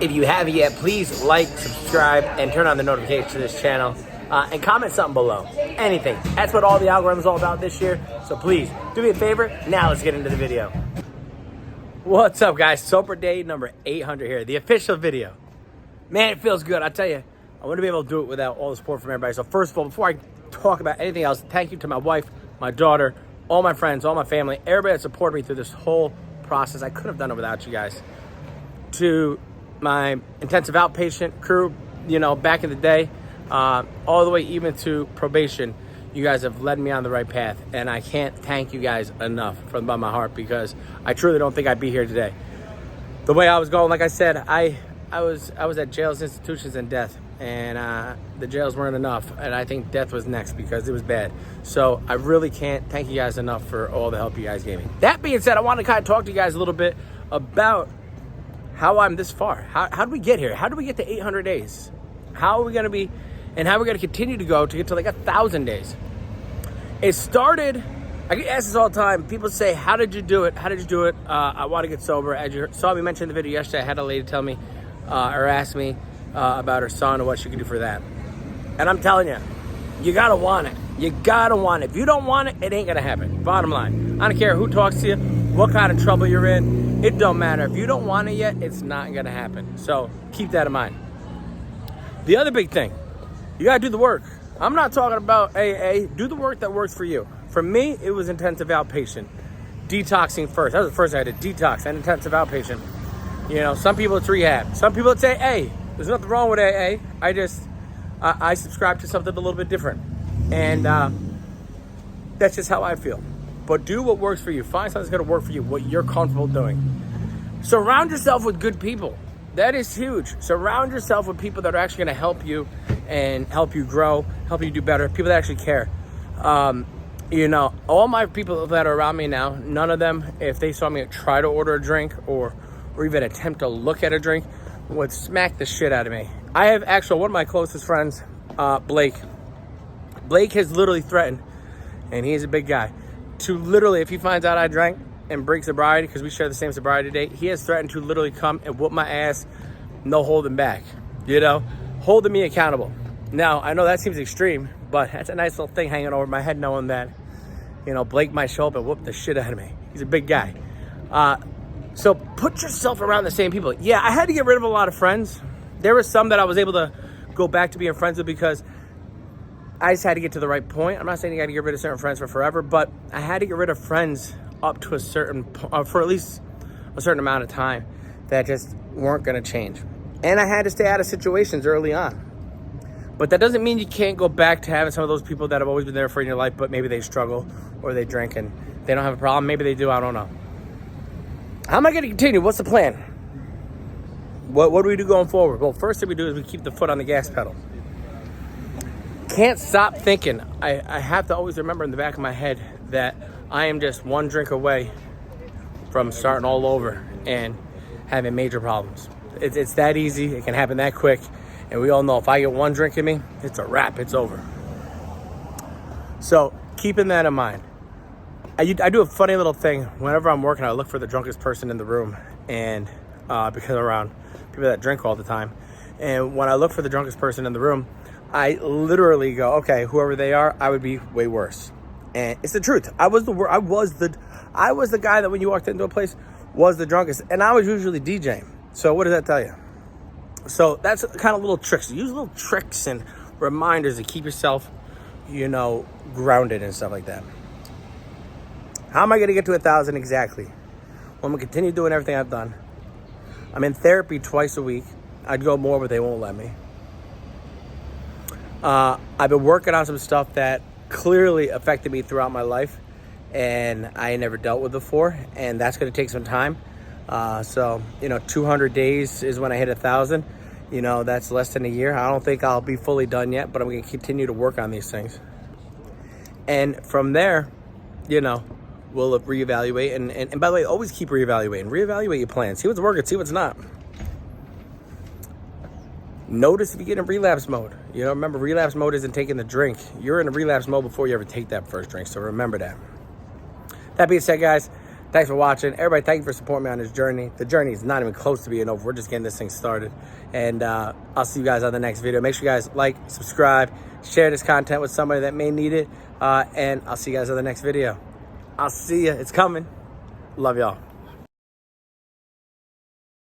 If you haven't yet, please like, subscribe, and turn on the notifications to this channel. And comment something below. Anything. That's what all the algorithm's all about this year. So please, do me a favor. Now let's get into the video. What's up, guys? Sober Day number 800 here. The official video. Man, it feels good. I tell you, I wouldn't be able to do it without all the support from everybody. So first of all, before I talk about anything else, thank you to my wife, my daughter, all my friends, all my family, everybody that supported me through this whole process. I couldn't have done it without you guys. To my intensive outpatient crew, you know, back in the day, all the way even to probation, you guys have led me on the right path, and I can't thank you guys enough from the bottom of my heart, because I truly don't think I'd be here today. The way I was going, like I said, I was at jails, institutions, and death, and the jails weren't enough, and I think death was next because it was bad. So I really can't thank you guys enough for all the help you guys gave me. That being said, I want to kind of talk to you guys a little bit about how I'm this far. How did we get here? How did we get to 800 days? How are we going to be, and how are we going to continue to go to get to like 1,000 days? It started, I get asked this all the time. People say, how did you do it? How did you do it? I want to get sober. As you saw me mention in the video yesterday, I had a lady tell me or ask me about her son and what she could do for that. And I'm telling you, you got to want it. You got to want it. If you don't want it, it ain't going to happen. Bottom line. I don't care who talks to you, what kind of trouble you're in. It don't matter. If you don't want it yet, it's not going to happen. So keep that in mind. The other big thing, you got to do the work. I'm not talking about AA. Do the work that works for you. For me, it was intensive outpatient. Detoxing first. That was the first thing I did. Detox and intensive outpatient. You know, some people it's rehab. Some people it's AA. There's nothing wrong with AA. I subscribe to something a little bit different. And that's just how I feel. But do what works for you. Find something that's going to work for you, what you're comfortable doing. Surround yourself with good people. That is huge. Surround yourself with people that are actually going to help you and help you grow, help you do better, people that actually care. You know, all my people that are around me now, none of them, if they saw me try to order a drink or even attempt to look at a drink, would smack the shit out of me. I have actually one of my closest friends, Blake. Blake has literally threatened, and he's a big guy, to literally, if he finds out I drank and break sobriety, because we share the same sobriety date, he has threatened to literally come and whoop my ass, no holding back, you know, holding me accountable. Now, I know that seems extreme, but that's a nice little thing hanging over my head, knowing that, you know, Blake might show up and whoop the shit out of me. He's a big guy. So put yourself around the same people. Yeah, I had to get rid of a lot of friends. There were some that I was able to go back to being friends with because I just had to get to the right point. I'm not saying you got to get rid of certain friends for forever, but I had to get rid of friends up to a certain, for at least a certain amount of time, that just weren't going to change. And I had to stay out of situations early on. But that doesn't mean you can't go back to having some of those people that have always been there for you in your life, but maybe they struggle or they drink and they don't have a problem. Maybe they do, I don't know. How am I going to continue? What's the plan? What do we do going forward? Well, first thing we do is we keep the foot on the gas pedal. Can't stop thinking. I have to always remember in the back of my head that I am just one drink away from starting all over and having major problems. It's that easy. It can happen that quick. And we all know if I get one drink in me, it's a wrap. It's over. So keeping that in mind. I do a funny little thing. Whenever I'm working, I look for the drunkest person in the room. And because I'm around people that drink all the time. And when I look for the drunkest person in the room, I literally go, okay, whoever they are, I would be way worse. And it's the truth. I was the guy that when you walked into a place was the drunkest, and I was usually DJing. So what does that tell you? So that's kind of little tricks. Use little tricks and reminders to keep yourself, you know, grounded and stuff like that. How am I going to get to 1,000 exactly? Well, I'm going to continue doing everything I've done. I'm in therapy twice a week. I'd go more, but they won't let me. I've been working on some stuff that clearly affected me throughout my life and I never dealt with before, and that's going to take some time. So, you know, 200 days is when I hit 1,000. You know, that's less than a year. I don't think I'll be fully done yet, but I'm going to continue to work on these things. And from there, you know, we'll reevaluate. And by the way, always keep reevaluating. Reevaluate your plans. See what's working, see what's not. Notice if you get in relapse mode. You know, remember, relapse mode isn't taking the drink. You're in a relapse mode before you ever take that first drink, so remember that. That being said, guys, Thanks for watching. Everybody, thank you for supporting me on this journey. The journey is not even close to being over. We're just getting this thing started. And I'll see you guys on the next video. Make sure you guys like, subscribe, share this content with somebody that may need it. And I'll see you guys on the next video. I'll see you. It's coming. Love y'all.